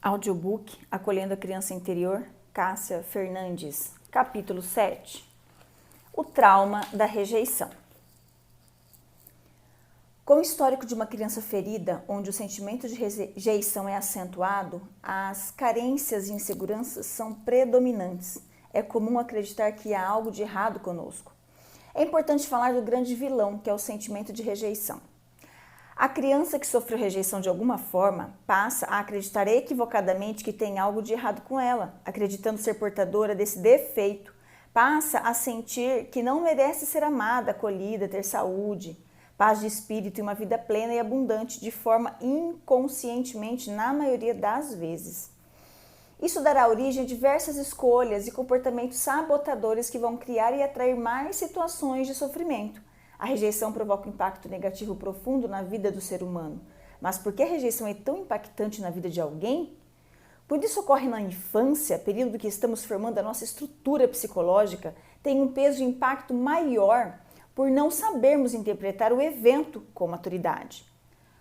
Audiobook Acolhendo a Criança Interior, Cássia Fernandes, capítulo 7. O trauma da rejeição. Com o histórico de uma criança ferida, onde o sentimento de rejeição é acentuado, as carências e inseguranças são predominantes. É comum acreditar que há algo de errado conosco. É importante falar do grande vilão, que é o sentimento de rejeição. A criança que sofreu rejeição de alguma forma passa a acreditar equivocadamente que tem algo de errado com ela, acreditando ser portadora desse defeito. Passa a sentir que não merece ser amada, acolhida, ter saúde, paz de espírito e uma vida plena e abundante de forma inconscientemente na maioria das vezes. Isso dará origem a diversas escolhas e comportamentos sabotadores que vão criar e atrair mais situações de sofrimento. A rejeição provoca um impacto negativo profundo na vida do ser humano. Mas por que a rejeição é tão impactante na vida de alguém? Quando isso ocorre na infância, período que estamos formando a nossa estrutura psicológica, tem um peso e impacto maior por não sabermos interpretar o evento com maturidade.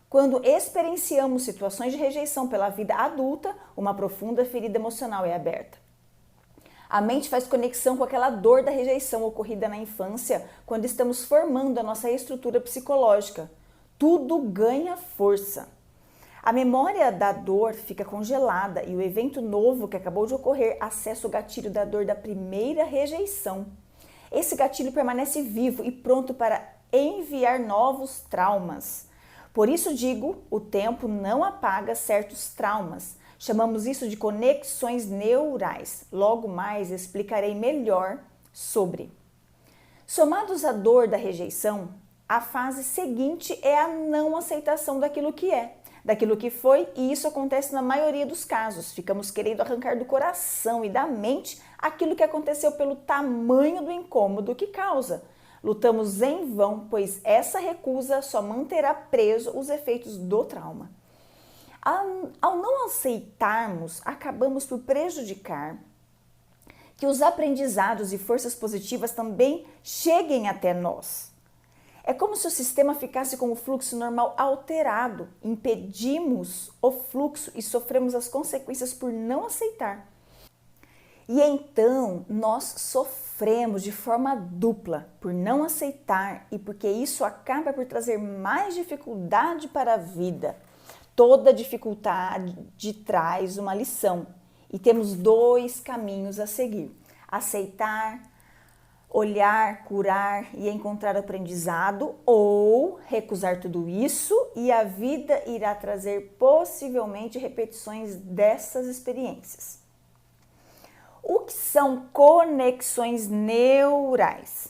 Quando experienciamos situações de rejeição pela vida adulta, uma profunda ferida emocional é aberta. A mente faz conexão com aquela dor da rejeição ocorrida na infância quando estamos formando a nossa estrutura psicológica. Tudo ganha força. A memória da dor fica congelada e o evento novo que acabou de ocorrer acessa o gatilho da dor da primeira rejeição. Esse gatilho permanece vivo e pronto para enviar novos traumas. Por isso digo, o tempo não apaga certos traumas. Chamamos isso de conexões neurais. Logo mais explicarei melhor sobre. Somados à dor da rejeição, a fase seguinte é a não aceitação daquilo que é, daquilo que foi, e isso acontece na maioria dos casos. Ficamos querendo arrancar do coração e da mente aquilo que aconteceu pelo tamanho do incômodo que causa. Lutamos em vão, pois essa recusa só manterá preso os efeitos do trauma. Ao não aceitarmos, acabamos por prejudicar que os aprendizados e forças positivas também cheguem até nós. É como se o sistema ficasse com o fluxo normal alterado. Impedimos o fluxo e sofremos as consequências por não aceitar. E então nós sofremos de forma dupla por não aceitar e porque isso acaba por trazer mais dificuldade para a vida. Toda dificuldade traz uma lição e temos dois caminhos a seguir: aceitar, olhar, curar e encontrar aprendizado, ou recusar tudo isso e a vida irá trazer possivelmente repetições dessas experiências. O que são conexões neurais?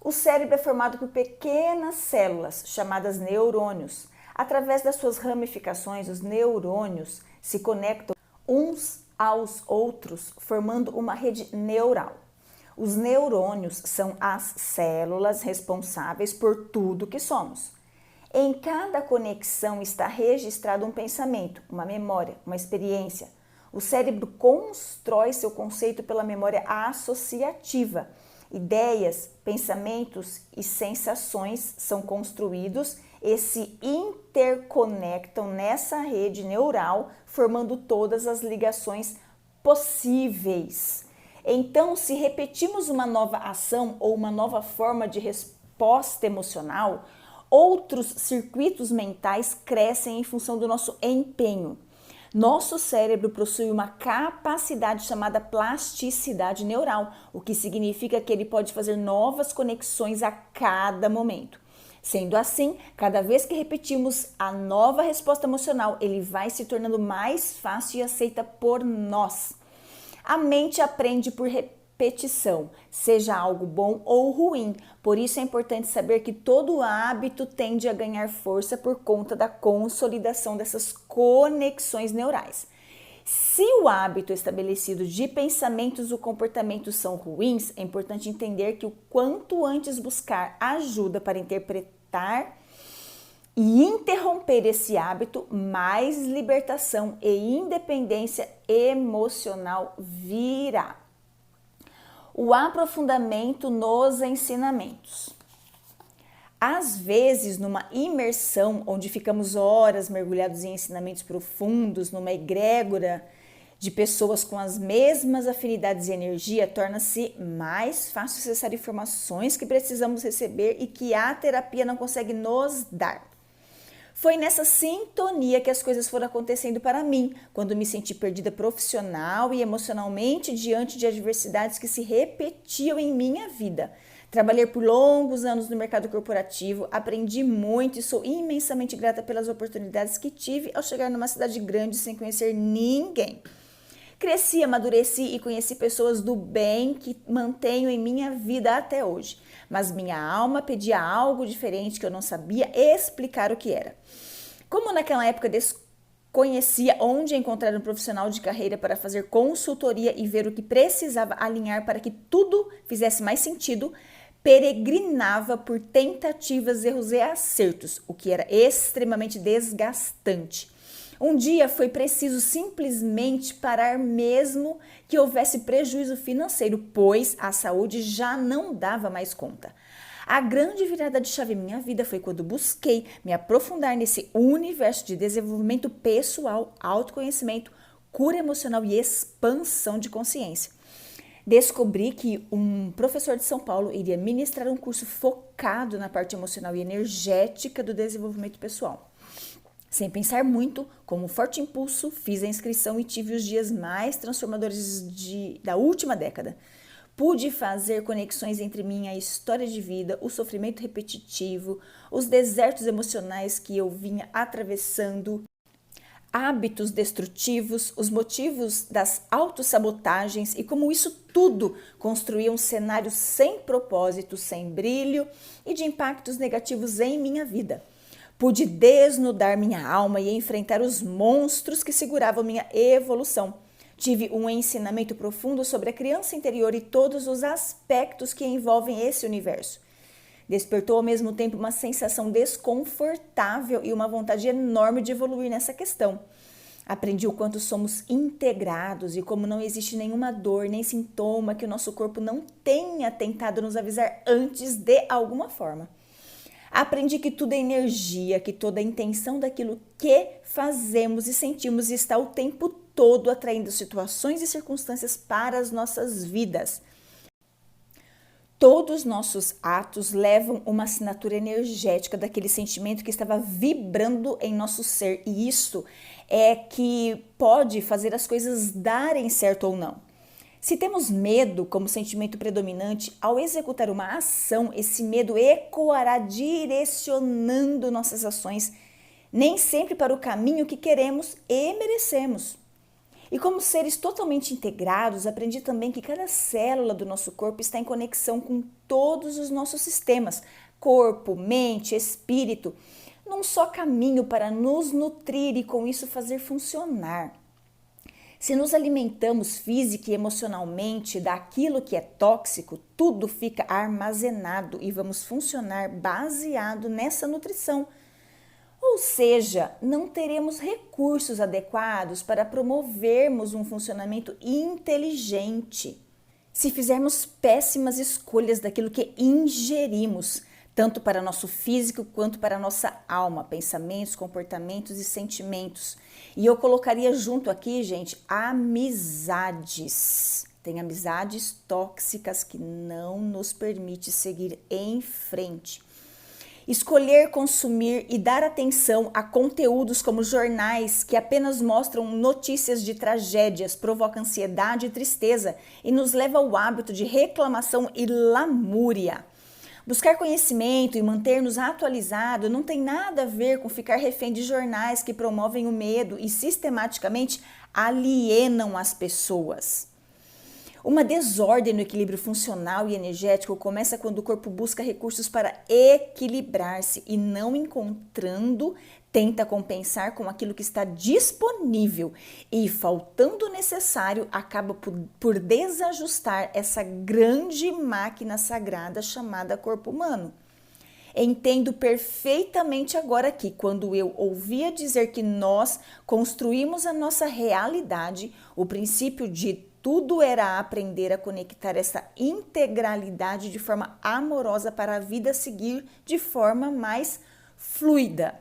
O cérebro é formado por pequenas células chamadas neurônios. Através das suas ramificações, os neurônios se conectam uns aos outros, formando uma rede neural. Os neurônios são as células responsáveis por tudo que somos. Em cada conexão está registrado um pensamento, uma memória, uma experiência. O cérebro constrói seu conceito pela memória associativa. Ideias, pensamentos e sensações são construídos e se interconectam nessa rede neural, formando todas as ligações possíveis. Então, se repetimos uma nova ação ou uma nova forma de resposta emocional, outros circuitos mentais crescem em função do nosso empenho. Nosso cérebro possui uma capacidade chamada plasticidade neural, o que significa que ele pode fazer novas conexões a cada momento. Sendo assim, cada vez que repetimos a nova resposta emocional, ele vai se tornando mais fácil e aceita por nós. A mente aprende por repetição, seja algo bom ou ruim. Por isso é importante saber que todo hábito tende a ganhar força por conta da consolidação dessas conexões neurais. Se o hábito estabelecido de pensamentos ou comportamentos são ruins, é importante entender que o quanto antes buscar ajuda para interpretar e interromper esse hábito, mais libertação e independência emocional virá. O aprofundamento nos ensinamentos. Às vezes, numa imersão, onde ficamos horas mergulhados em ensinamentos profundos, numa egrégora de pessoas com as mesmas afinidades e energia, torna-se mais fácil acessar informações que precisamos receber e que a terapia não consegue nos dar. Foi nessa sintonia que as coisas foram acontecendo para mim, quando me senti perdida profissional e emocionalmente diante de adversidades que se repetiam em minha vida. Trabalhei por longos anos no mercado corporativo, aprendi muito e sou imensamente grata pelas oportunidades que tive ao chegar numa cidade grande sem conhecer ninguém. Cresci, amadureci e conheci pessoas do bem que mantenho em minha vida até hoje. Mas minha alma pedia algo diferente que eu não sabia explicar o que era. Como naquela época desconhecia onde encontrar um profissional de carreira para fazer consultoria e ver o que precisava alinhar para que tudo fizesse mais sentido, peregrinava por tentativas, erros e acertos, o que era extremamente desgastante. Um dia foi preciso simplesmente parar mesmo que houvesse prejuízo financeiro, pois a saúde já não dava mais conta. A grande virada de chave em minha vida foi quando busquei me aprofundar nesse universo de desenvolvimento pessoal, autoconhecimento, cura emocional e expansão de consciência. Descobri que um professor de São Paulo iria ministrar um curso focado na parte emocional e energética do desenvolvimento pessoal. Sem pensar muito, como um forte impulso, fiz a inscrição e tive os dias mais transformadores da última década. Pude fazer conexões entre minha história de vida, o sofrimento repetitivo, os desertos emocionais que eu vinha atravessando, hábitos destrutivos, os motivos das autossabotagens e como isso tudo construía um cenário sem propósito, sem brilho e de impactos negativos em minha vida. Pude desnudar minha alma e enfrentar os monstros que seguravam minha evolução. Tive um ensinamento profundo sobre a criança interior e todos os aspectos que envolvem esse universo. Despertou ao mesmo tempo uma sensação desconfortável e uma vontade enorme de evoluir nessa questão. Aprendi o quanto somos integrados e como não existe nenhuma dor nem sintoma que o nosso corpo não tenha tentado nos avisar antes de alguma forma. Aprendi que tudo é energia, que toda a intenção daquilo que fazemos e sentimos está o tempo todo atraindo situações e circunstâncias para as nossas vidas. Todos os nossos atos levam uma assinatura energética daquele sentimento que estava vibrando em nosso ser, e isso é que pode fazer as coisas darem certo ou não. Se temos medo como sentimento predominante, ao executar uma ação, esse medo ecoará direcionando nossas ações, nem sempre para o caminho que queremos e merecemos. E como seres totalmente integrados, aprendi também que cada célula do nosso corpo está em conexão com todos os nossos sistemas, corpo, mente, espírito, num só caminho para nos nutrir e com isso fazer funcionar. Se nos alimentamos física e emocionalmente daquilo que é tóxico, tudo fica armazenado e vamos funcionar baseado nessa nutrição. Ou seja, não teremos recursos adequados para promovermos um funcionamento inteligente. Se fizermos péssimas escolhas daquilo que ingerimos, tanto para nosso físico quanto para nossa alma, pensamentos, comportamentos e sentimentos. E eu colocaria junto aqui, gente, amizades. Tem amizades tóxicas que não nos permitem seguir em frente. Escolher consumir e dar atenção a conteúdos como jornais que apenas mostram notícias de tragédias provoca ansiedade e tristeza e nos leva ao hábito de reclamação e lamúria. Buscar conhecimento e manter-nos atualizados não tem nada a ver com ficar refém de jornais que promovem o medo e sistematicamente alienam as pessoas. Uma desordem no equilíbrio funcional e energético começa quando o corpo busca recursos para equilibrar-se e, não encontrando, tenta compensar com aquilo que está disponível e, faltando o necessário, acaba por desajustar essa grande máquina sagrada chamada corpo humano. Entendo perfeitamente agora que, quando eu ouvia dizer que nós construímos a nossa realidade, o princípio de tudo era aprender a conectar essa integralidade de forma amorosa para a vida seguir de forma mais fluida.